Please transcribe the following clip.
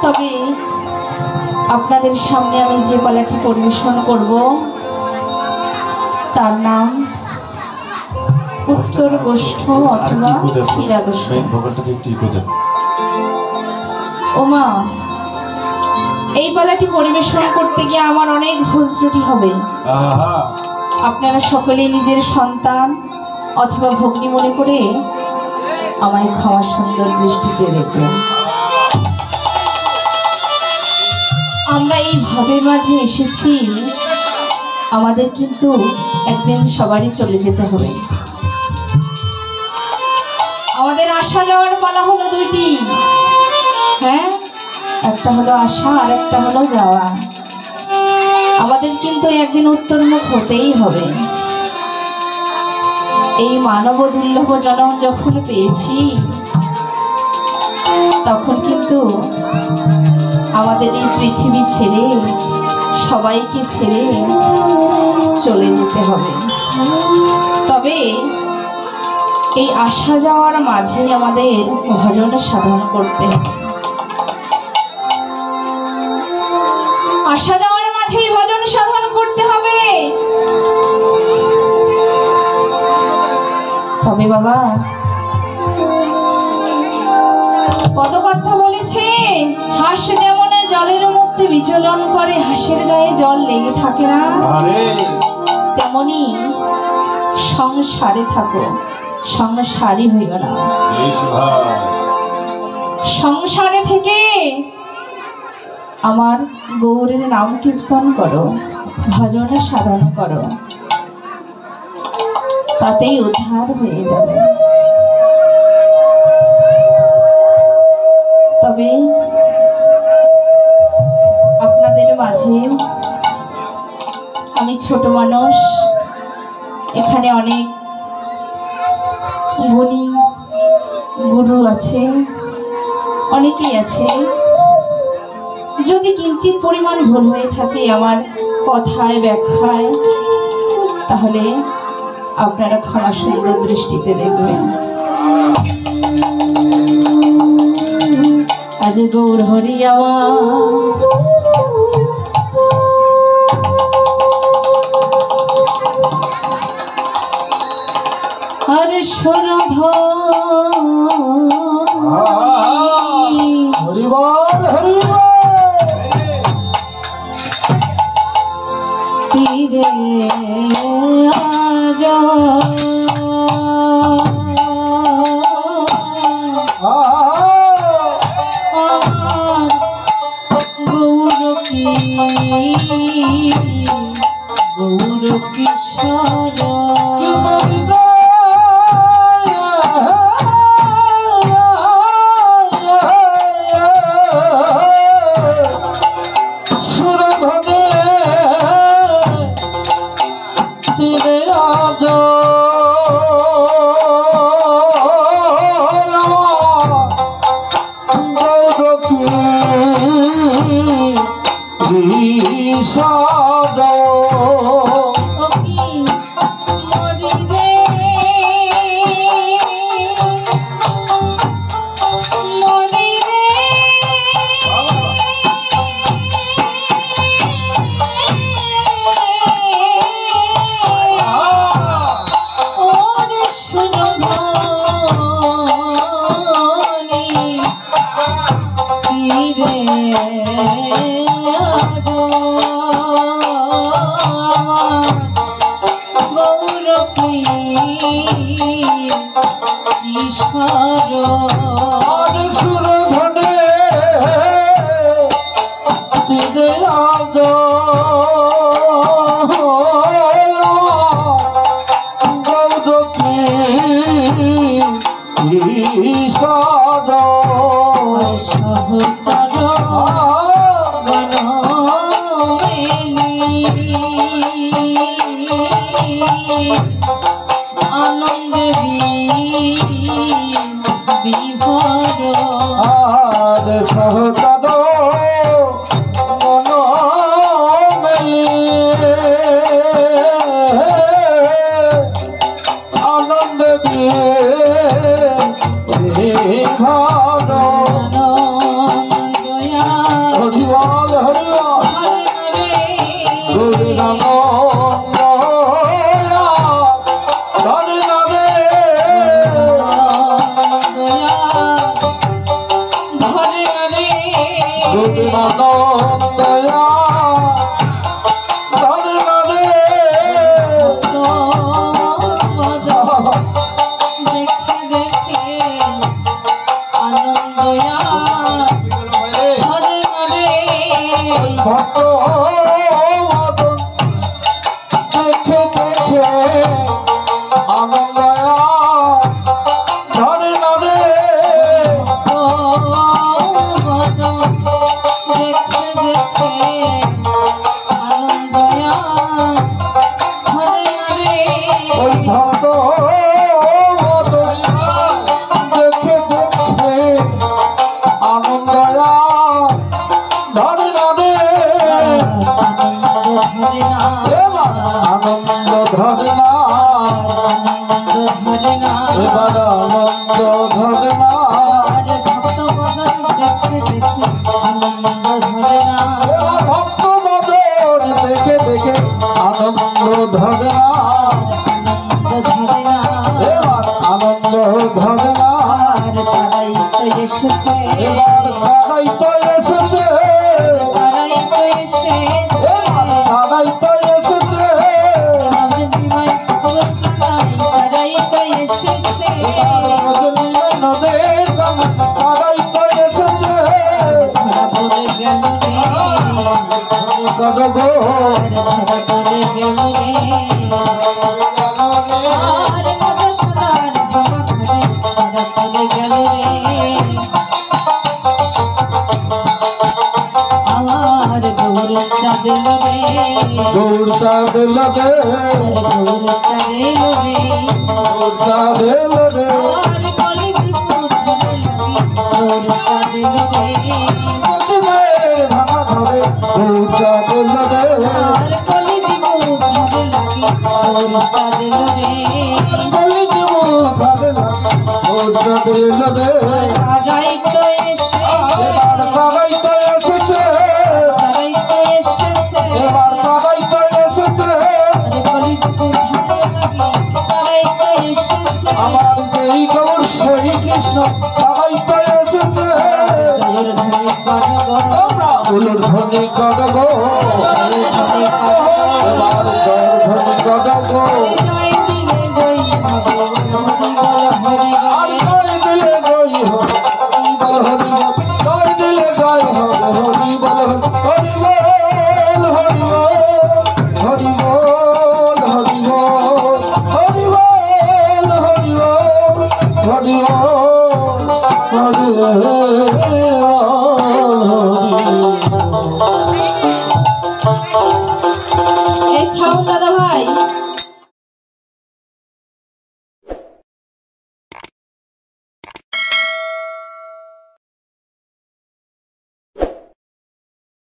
তবে আপনাদের সামনে আমি যে পালাটি পরিবেশন করব তার নাম উত্তর গোষ্ঠ অথবা হীরা গোষ্ঠ। ওমা, এই পালাটি পরিবেশন করতে গিয়ে আমার অনেক ভুল ত্রুটি হবে। আপনারা সকলে নিজের সন্তান অথবা ভগ্নী মনে করে আমায় ক্ষমা সুন্দর দৃষ্টিতে দেখবেন। আমরা এই ভাবের মাঝে এসেছি, আমাদের কিন্তু একদিন সবারই চলে যেতে হবে। আমাদের আসা যাওয়ার পালা হলো দুইটি, হ্যাঁ, একটা হলো আসা আর একটা হলো যাওয়া। আমাদের কিন্তু একদিন উত্তরমুখ হতেই হবে। এই মানব দুর্লভ জন্ম যখন পেয়েছি তখন কিন্তু আমাদের এই পৃথিবী ছেড়ে সবাইকে ছেড়ে চলে যেতে হবে। তবে এই আসা যাওয়ার মাঝেই আমাদের ভজন সাধন করতে হবে। আসা যাওয়ার মাঝেই ভজন সাধন করতে হবে। তবে বাবা, পদকথা বলেছে, হাঁস যেমন জলের মধ্যে বিচলন করে, হাঁসের গায়ে জল লেগে থাকে না, তেমনি সংসারে থাকো, সংসারী হইও না। সংসারে থেকে আমার গৌরের নাম কীর্তন করো, ভজন সাধন করো, তাতেই উদ্ধার হয়ে যাবে। তবে আপনাদের মাঝে আমি ছোট মানুষ, এখানে অনেক গুণী গুরু আছে, অনেকেই আছে। যদি কিঞ্চিত পরিমাণ ভুল হয়ে থাকে আমার কথায় ব্যাখ্যায়, তাহলে আপনারা ক্ষমা সুন্দর দৃষ্টিতে দেখবেন। আজ গৌর হরি হরে সরধ তীরে আজ গৌর কিশোর আনন্দে বিভোর ধরে না আনন্দ ধরে না আনন্দ ধরে না এবার আনন্দ ধরে না আরে ভক্ত বদন দেখতে দেখতে আনন্দ ধরে না ভক্ত বদন দেখে দেখে আনন্দ ধরে না আনন্দ ধরে না এবার আনন্দ ধরে না আর তারাই তো এসেছে এবার তারাই তো এসেছে তারাই তো এসেছে তারাই তো এসেছে রজনীময় পুরস্কার তারাই তো এসেছে নদের তারাই তো এসেছে ধরা পড়ে গেল রে গো ধরা পড়ে গেল রে আর মধু সোনার বাবা ঘরে ধরা পড়ে গেল রে আমার গৌর চাঁদেল রে গৌর চাঁদের লগে গৌর চাঁদেল রে গৌর চাঁদের রে আর কলি দীপুর ধরে লাগি গৌর চাঁদেল রে মায়ের ভাঙা ধরে গৌর চাঁদের লগে আর কলি দীপুর ধরে লাগি গৌর চাঁদেল রে বলি দিব ভাবে না গৌর চাঁদের লগে তারাই তো এসে এবার তারাই তো এসেছে তারাই তো এসেছে এবার তারাই তো এসেছে আরে কলি দীপুর ধরে লাগি তারাই তো এসেছে আমার যেই গৌর সেই কৃষ্ণ তারাই তো এসেছে জয়ের ধরে করব উলুর ধ্বনি কর গো জয়ের ধরে করব এবার জয়ের ধ্বনি কর গো জয় দিলে জয় হবে হরি বল হরি আর বল জয় দিলে জয় হবে হরি বল জয় দিলে জয় হবে হরি বল হরি বল হরি বল হরি বল হরি বল হরি বল হরি বল হরি বল